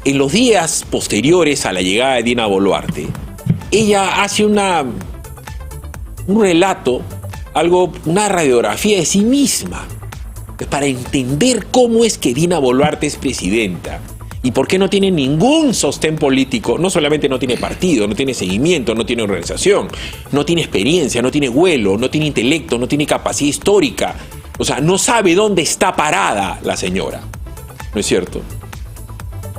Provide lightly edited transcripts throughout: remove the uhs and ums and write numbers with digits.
En los días posteriores a la llegada de Dina Boluarte, ella hace un relato, una radiografía de sí misma, para entender cómo es que Dina Boluarte es presidenta y por qué no tiene ningún sostén político. No solamente no tiene partido, no tiene seguimiento, no tiene organización, no tiene experiencia, no tiene vuelo, no tiene intelecto, no tiene capacidad histórica. O sea, no sabe dónde está parada la señora. ¿No es cierto?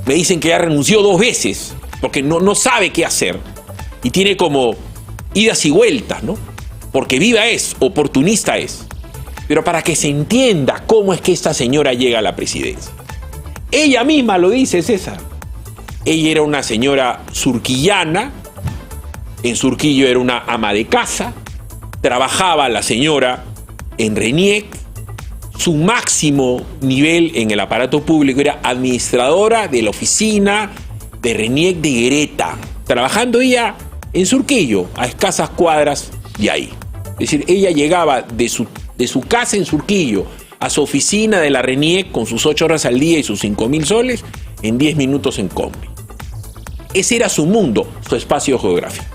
Me dicen que ya renunció 2 veces porque no sabe qué hacer y tiene como idas y vueltas, ¿no? Porque viva es, oportunista es. Pero para que se entienda cómo es que esta señora llega a la presidencia. Ella misma lo dice, César. Ella era una señora surquillana, en Surquillo era una ama de casa, trabajaba la señora en RENIEC, su máximo nivel en el aparato público era administradora de la oficina de RENIEC de Guereta, trabajando ella en Surquillo, a escasas cuadras de ahí. Es decir, ella llegaba de su casa en Surquillo a su oficina de la RENIEC con sus 8 horas al día y sus 5.000 soles en 10 minutos en combi. Ese era su mundo, su espacio geográfico.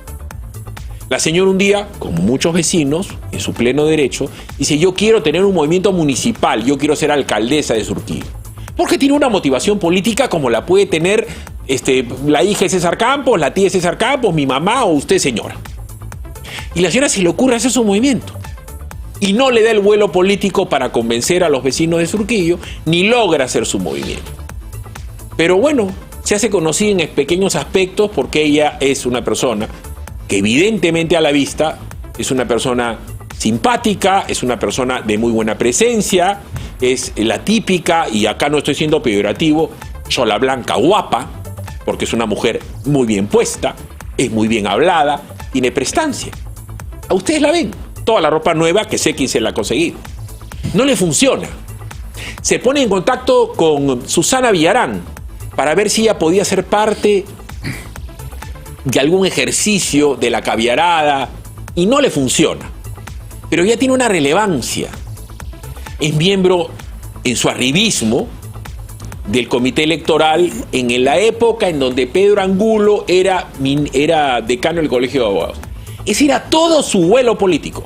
La señora un día, como muchos vecinos, en su pleno derecho, dice: yo quiero tener un movimiento municipal, yo quiero ser alcaldesa de Surquillo. Porque tiene una motivación política como la puede tener la hija de César Campos, la tía de César Campos, mi mamá o usted, señora. Y la señora se le ocurre hacer su movimiento. Y no le da el vuelo político para convencer a los vecinos de Surquillo, ni logra hacer su movimiento. Pero bueno, se hace conocida en pequeños aspectos porque ella es una persona que evidentemente a la vista es una persona simpática, es una persona de muy buena presencia, es la típica, y acá no estoy siendo peyorativo, chola blanca guapa, porque es una mujer muy bien puesta, es muy bien hablada, tiene prestancia. A ustedes la ven, toda la ropa nueva, que sé quién se la ha conseguido. No le funciona. Se pone en contacto con Susana Villarán para ver si ella podía ser parte de algún ejercicio de la caviarada, y no le funciona. Pero ya tiene una relevancia. Es miembro, en su arribismo, del comité electoral en la época en donde Pedro Angulo era decano del Colegio de Abogados. Ese era todo su vuelo político.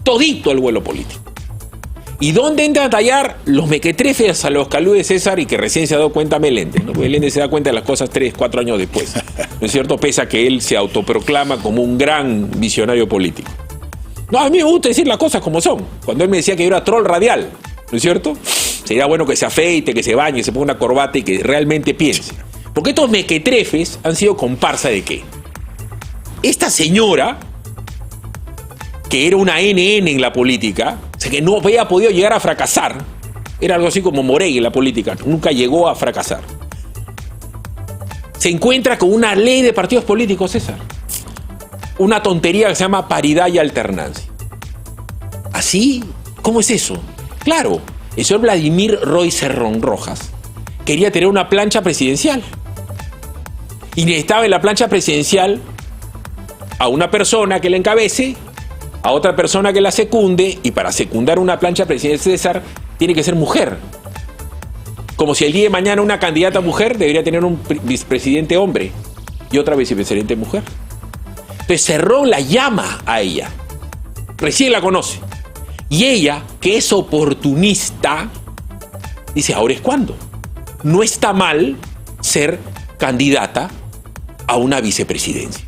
Todito el vuelo político. ¿Y dónde entra a tallar los mequetrefes a los calú de César y que recién se ha dado cuenta Meléndez? ¿No? Meléndez se da cuenta de las cosas 3, 4 años después. ¿No es cierto? Pese a que él se autoproclama como un gran visionario político. No, a mí me gusta decir las cosas como son. Cuando él me decía que yo era troll radial, ¿no es cierto? Sería bueno que se afeite, que se bañe, se ponga una corbata y que realmente piense. Porque estos mequetrefes han sido comparsa de qué. Esta señora, que era una NN en la política, o sea, que no había podido llegar a fracasar, era algo así como Moregui en la política, nunca llegó a fracasar. Se encuentra con una ley de partidos políticos, César. Una tontería que se llama paridad y alternancia. ¿Así? ¿Cómo es eso? Claro, el señor Vladimir Roy Cerrón Rojas quería tener una plancha presidencial. Y necesitaba en la plancha presidencial a una persona que la encabece, a otra persona que la secunde, y para secundar una plancha presidencial, César, tiene que ser mujer. Como si el día de mañana una candidata mujer debería tener un vicepresidente hombre y otra vicepresidente mujer. Entonces Cerrón la llama a ella, recién la conoce, y ella, que es oportunista, dice: ahora es cuando. No está mal ser candidata a una vicepresidencia.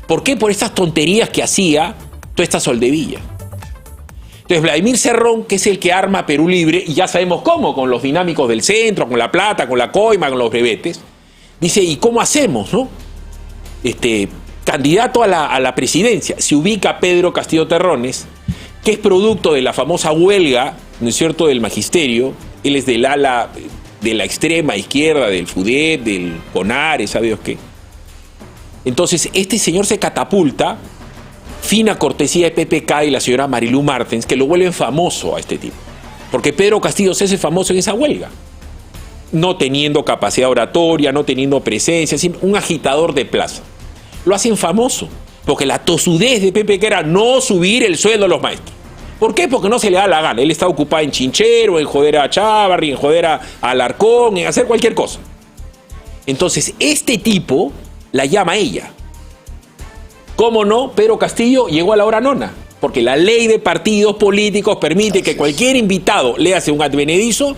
¿Por qué? Por estas tonterías que hacía toda esta soldevilla. Entonces Vladimir Cerrón, que es el que arma Perú Libre, y ya sabemos cómo, con los dinámicos del centro, con la plata, con la coima, con los brevetes, dice: ¿y cómo hacemos, no? Candidato a la presidencia. Se ubica Pedro Castillo Terrones, que es producto de la famosa huelga, ¿no es cierto?, del magisterio. Él es del ala de la extrema izquierda, del FUDET, del CONARE, ¿sabe Dios qué? Entonces, este señor se catapulta, fina cortesía de PPK y la señora Marilú Martens, que lo vuelven famoso a este tipo. Porque Pedro Castillo se hace famoso en esa huelga. No teniendo capacidad oratoria, no teniendo presencia, un agitador de plaza. Lo hacen famoso, porque la tosudez de PPK era no subir el sueldo a los maestros. ¿Por qué? Porque no se le da la gana. Él está ocupado en chinchero, en joder a Chávarri, en joder a Alarcón, en hacer cualquier cosa. Entonces, este tipo la llama ella. ¿Cómo no? Pedro Castillo llegó a la hora nona, porque la ley de partidos políticos permite que cualquier invitado le hace un advenedizo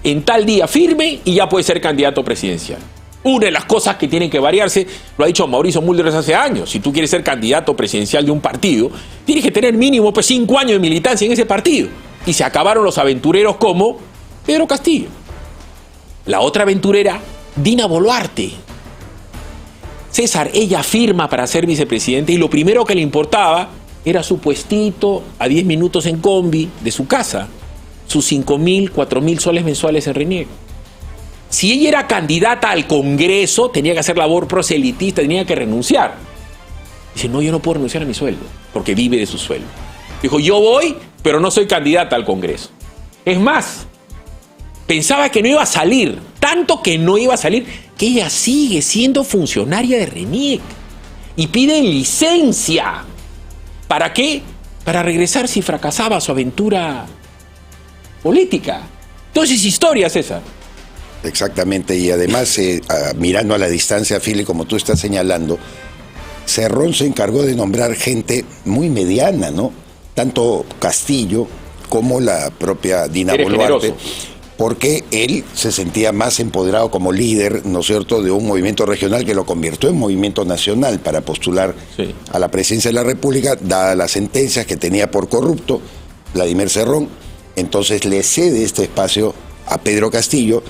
en tal día firme y ya puede ser candidato presidencial. Una de las cosas que tienen que variarse, lo ha dicho Mauricio Mulder hace años, si tú quieres ser candidato presidencial de un partido, tienes que tener mínimo 5 años de militancia en ese partido. Y se acabaron los aventureros como Pedro Castillo. La otra aventurera, Dina Boluarte. César, ella firma para ser vicepresidente y lo primero que le importaba era su puestito a 10 minutos en combi de su casa, sus 5.000, 4.000 soles mensuales en RENIEC. Si ella era candidata al Congreso, tenía que hacer labor proselitista, tenía que renunciar. Dice, no, yo no puedo renunciar a mi sueldo, porque vive de su sueldo. Dijo, yo voy, pero no soy candidata al Congreso. Es más, pensaba que no iba a salir, tanto que no iba a salir, que ella sigue siendo funcionaria de RENIEC y pide licencia. ¿Para qué? Para regresar si fracasaba su aventura política. Entonces, historia, César. Exactamente, y además, mirando a la distancia, Fili, como tú estás señalando, Cerrón se encargó de nombrar gente muy mediana, ¿no? Tanto Castillo como la propia Dina Boluarte, porque él se sentía más empoderado como líder, ¿no es cierto?, de un movimiento regional que lo convirtió en movimiento nacional para postular a la presidencia de la República, dadas las sentencias que tenía por corrupto Vladimir Cerrón. Entonces le cede este espacio a Pedro Castillo,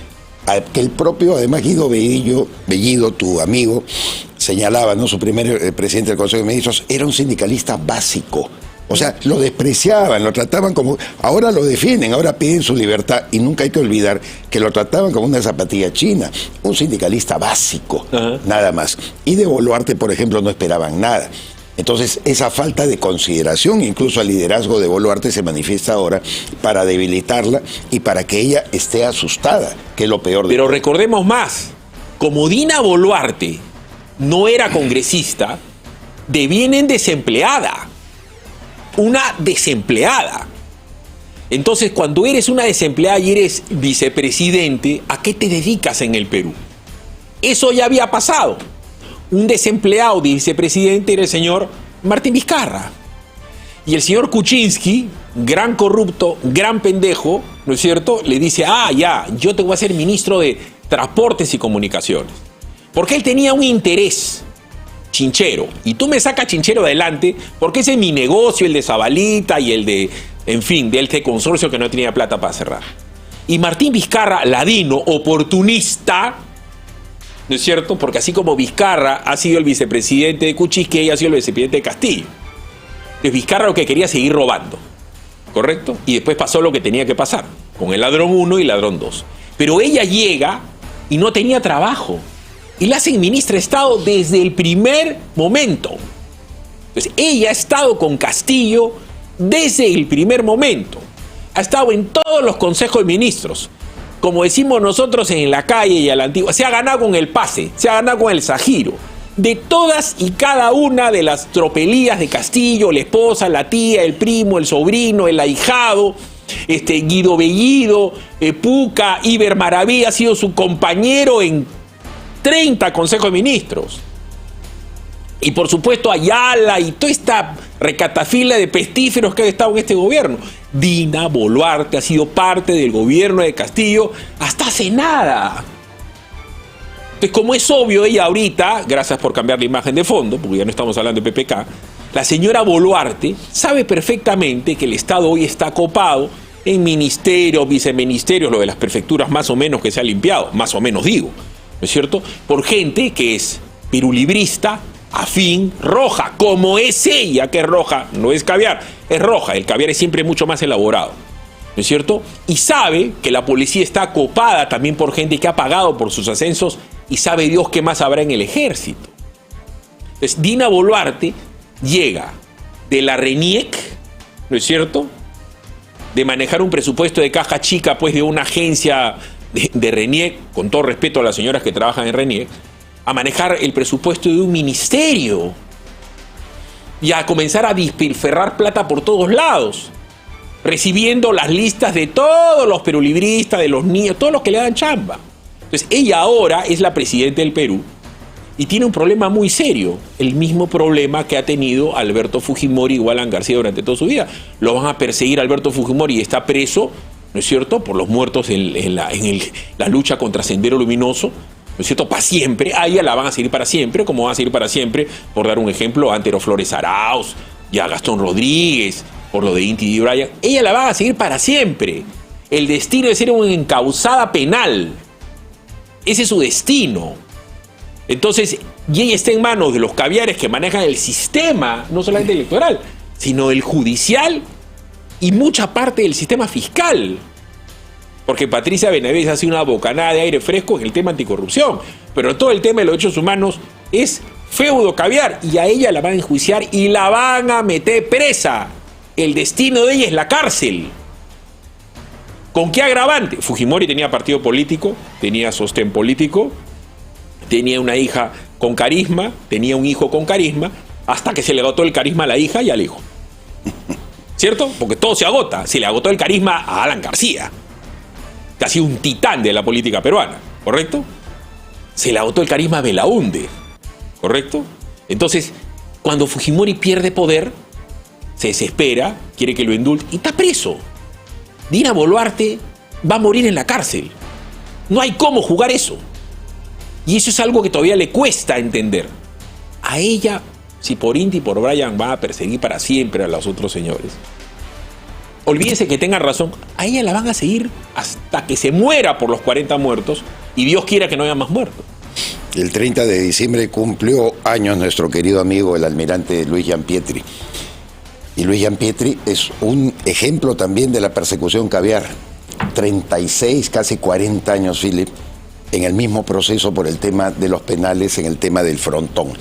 que el propio, además, Guido Bellido, tu amigo, señalaba, ¿no? Su primer presidente del Consejo de Ministros, era un sindicalista básico. O sea, lo despreciaban, lo trataban como... Ahora lo defienden, ahora piden su libertad, y nunca hay que olvidar que lo trataban como una zapatilla china, un sindicalista básico, nada más. Y de Boluarte, por ejemplo, no esperaban nada. Entonces, esa falta de consideración, incluso al liderazgo de Boluarte, se manifiesta ahora para debilitarla y para que ella esté asustada, que es lo peor de todo. Pero recordemos más, como Dina Boluarte no era congresista, devienen desempleada. Una desempleada. Entonces, cuando eres una desempleada y eres vicepresidente, ¿a qué te dedicas en el Perú? Eso ya había pasado. Un desempleado de vicepresidente era el señor Martín Vizcarra. Y el señor Kuczynski, gran corrupto, gran pendejo, ¿no es cierto?, le dice, ya, yo te voy a ser ministro de Transportes y Comunicaciones. Porque él tenía un interés chinchero. Y tú me sacas chinchero adelante, porque ese es mi negocio, el de Zabalita y el de, en fin, de este consorcio que no tenía plata para cerrar. Y Martín Vizcarra, ladino, oportunista, ¿no es cierto? Porque así como Vizcarra ha sido el vicepresidente de Kuczynski, ella ha sido el vicepresidente de Castillo. Entonces Vizcarra lo que quería seguir robando, ¿correcto? Y después pasó lo que tenía que pasar, con el ladrón 1 y ladrón 2. Pero ella llega y no tenía trabajo. Y la hacen ministra de Estado desde el primer momento. Entonces ella ha estado con Castillo desde el primer momento. Ha estado en todos los consejos de ministros. Como decimos nosotros en la calle y a la antigua, se ha ganado con el pase, se ha ganado con el sajiro. De todas y cada una de las tropelías de Castillo, la esposa, la tía, el primo, el sobrino, el ahijado, Guido Bellido, Puca, Iber Maravilla ha sido su compañero en 30 consejos de ministros. Y por supuesto Ayala y toda esta recatafila de pestíferos que ha estado en este gobierno. Dina Boluarte ha sido parte del gobierno de Castillo hasta hace nada. Entonces, como es obvio, ella ahorita, gracias por cambiar la imagen de fondo, porque ya no estamos hablando de PPK, la señora Boluarte sabe perfectamente que el Estado hoy está copado en ministerios, viceministerios, lo de las prefecturas más o menos que se ha limpiado, más o menos digo, ¿no es cierto?, por gente que es pirulibrista, afín, roja, como es ella, que es roja, no es caviar, es roja, el caviar es siempre mucho más elaborado, ¿no es cierto? Y sabe que la policía está copada también por gente que ha pagado por sus ascensos y sabe Dios qué más habrá en el ejército. Entonces, Dina Boluarte llega de la RENIEC, ¿no es cierto?, de manejar un presupuesto de caja chica, pues de una agencia de RENIEC, con todo respeto a las señoras que trabajan en RENIEC, a manejar el presupuesto de un ministerio y a comenzar a despilfarrar plata por todos lados, recibiendo las listas de todos los perulibristas, de los niños, todos los que le dan chamba. Entonces, ella ahora es la presidenta del Perú y tiene un problema muy serio, el mismo problema que ha tenido Alberto Fujimori y Alan García durante toda su vida. Lo van a perseguir a Alberto Fujimori y está preso, ¿no es cierto?, por los muertos en la lucha contra Sendero Luminoso, ¿no es cierto?, para siempre. A ella la van a seguir para siempre, como van a seguir para siempre, por dar un ejemplo, a Antero Flores Arauz y a Gastón Rodríguez, por lo de Inti Di Brian. Ella la van a seguir para siempre. El destino de ser una encausada penal. Ese es su destino. Entonces, y ella está en manos de los caviares que manejan el sistema, no solamente electoral, sino el judicial y mucha parte del sistema fiscal. Porque Patricia Benavides hace una bocanada de aire fresco en el tema anticorrupción, pero todo el tema de los derechos humanos es feudo caviar y a ella la van a enjuiciar y la van a meter presa. El destino de ella es la cárcel. ¿Con qué agravante? Fujimori tenía partido político, tenía sostén político, tenía una hija con carisma, tenía un hijo con carisma, hasta que se le agotó el carisma a la hija y al hijo. ¿Cierto? Porque todo se agota. Se le agotó el carisma a Alan García, que ha sido un titán de la política peruana, ¿correcto? Se le agotó el carisma a Belaúnde, ¿correcto? Entonces, cuando Fujimori pierde poder, se desespera, quiere que lo indulte y está preso. Dina Boluarte va a morir en la cárcel. No hay cómo jugar eso. Y eso es algo que todavía le cuesta entender. A ella, si por Inti y por Brian van a perseguir para siempre a los otros señores, olvídense que tengan razón, a ella la van a seguir hasta que se muera por los 40 muertos y Dios quiera que no haya más muertos. El 30 de diciembre cumplió años nuestro querido amigo el almirante Luis Gianpietri. Y Luis Gianpietri es un ejemplo también de la persecución caviar. 36, casi 40 años, Philip, en el mismo proceso por el tema de los penales, en el tema del frontón.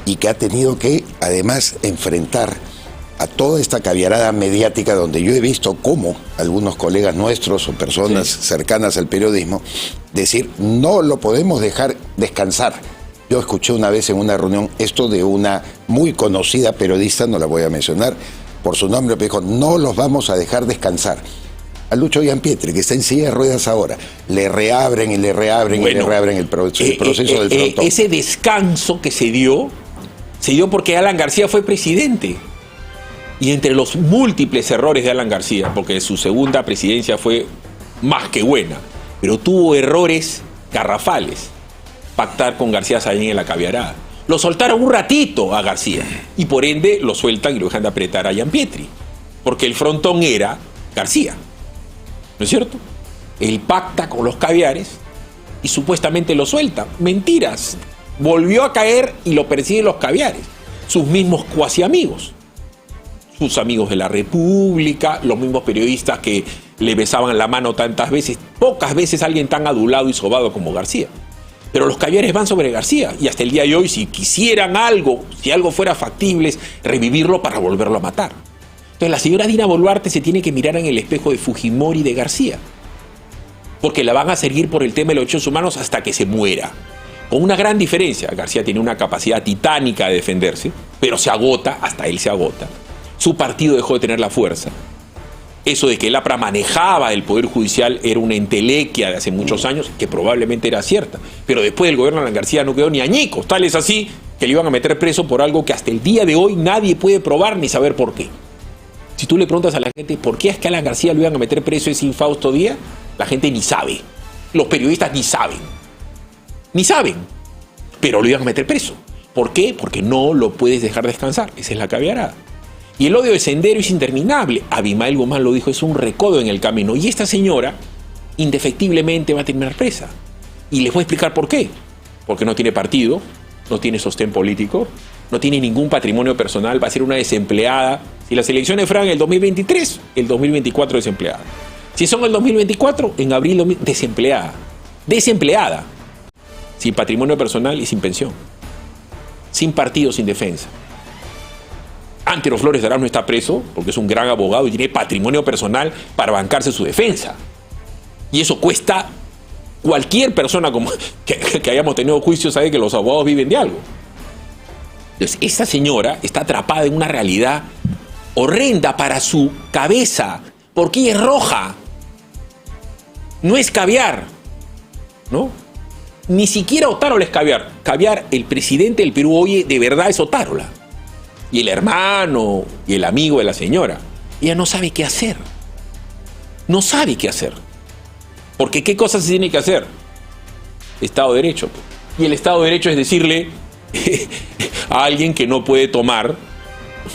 Y que ha tenido que, además, enfrentar a toda esta caviarada mediática donde yo he visto cómo algunos colegas nuestros o personas cercanas al periodismo decir, no lo podemos dejar descansar. Yo escuché una vez en una reunión esto de una muy conocida periodista, no la voy a mencionar por su nombre, pero dijo, no los vamos a dejar descansar. A Lucho Gianpietri, que está en silla de ruedas ahora, le reabren y le reabren y le reabren el proceso del frontón. Ese descanso que se dio porque Alan García fue presidente. Y entre los múltiples errores de Alan García, porque su segunda presidencia fue más que buena, pero tuvo errores garrafales. Pactar con García Saín en la caviarada. Lo soltaron un ratito a García y por ende lo sueltan y lo dejan de apretar a Gianpietri. Porque el frontón era García. ¿No es cierto? Él pacta con los caviares y supuestamente lo suelta. Mentiras. Volvió a caer y lo persiguen los caviares. Sus mismos cuasi amigos. Sus amigos de la República, los mismos periodistas que le besaban la mano tantas veces. Pocas veces alguien tan adulado y sobado como García. Pero los caviares van sobre García y hasta el día de hoy, si quisieran algo, si algo fuera factible, es revivirlo para volverlo a matar. Entonces la señora Dina Boluarte se tiene que mirar en el espejo de Fujimori y de García, porque la van a seguir por el tema de los derechos humanos hasta que se muera. Con una gran diferencia, García tiene una capacidad titánica de defenderse, pero se agota, hasta él se agota. Su partido dejó de tener la fuerza. Eso de que el APRA manejaba el Poder Judicial era una entelequia de hace muchos años, que probablemente era cierta. Pero después del gobierno de Alan García no quedó ni añicos. Tal es así que le iban a meter preso por algo que hasta el día de hoy nadie puede probar ni saber por qué. Si tú le preguntas a la gente por qué es que a Alan García lo iban a meter preso ese infausto día, la gente ni sabe. Los periodistas ni saben. Ni saben. Pero lo iban a meter preso. ¿Por qué? Porque no lo puedes dejar descansar. Esa es la caviarada. Y el odio de Sendero es interminable. Abimael Guzmán lo dijo, es un recodo en el camino. Y esta señora, indefectiblemente, va a terminar presa. Y les voy a explicar por qué. Porque no tiene partido, no tiene sostén político, no tiene ningún patrimonio personal, va a ser una desempleada. Si las elecciones fueran el 2023, el 2024 desempleada. Si son el 2024, en abril desempleada. Desempleada. Sin patrimonio personal y sin pensión. Sin partido, sin defensa. Antero Flores Arauz no está preso porque es un gran abogado y tiene patrimonio personal para bancarse su defensa. Y eso cuesta, cualquier persona que hayamos tenido juicio sabe que los abogados viven de algo. Entonces, esta señora está atrapada en una realidad horrenda para su cabeza, porque ella es roja. No es caviar. ¿no? Ni siquiera Otárola es caviar. Caviar, el presidente del Perú hoy de verdad es Otárola. Y el hermano y el amigo de la señora. Ella no sabe qué hacer. No sabe qué hacer. Porque ¿qué cosas se tiene que hacer? Estado de Derecho. Y el Estado de Derecho es decirle a alguien que no puede tomar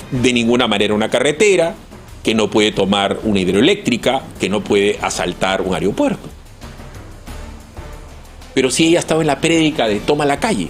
de ninguna manera una carretera, que no puede tomar una hidroeléctrica, que no puede asaltar un aeropuerto. Pero si ella estaba en la prédica de toma la calle.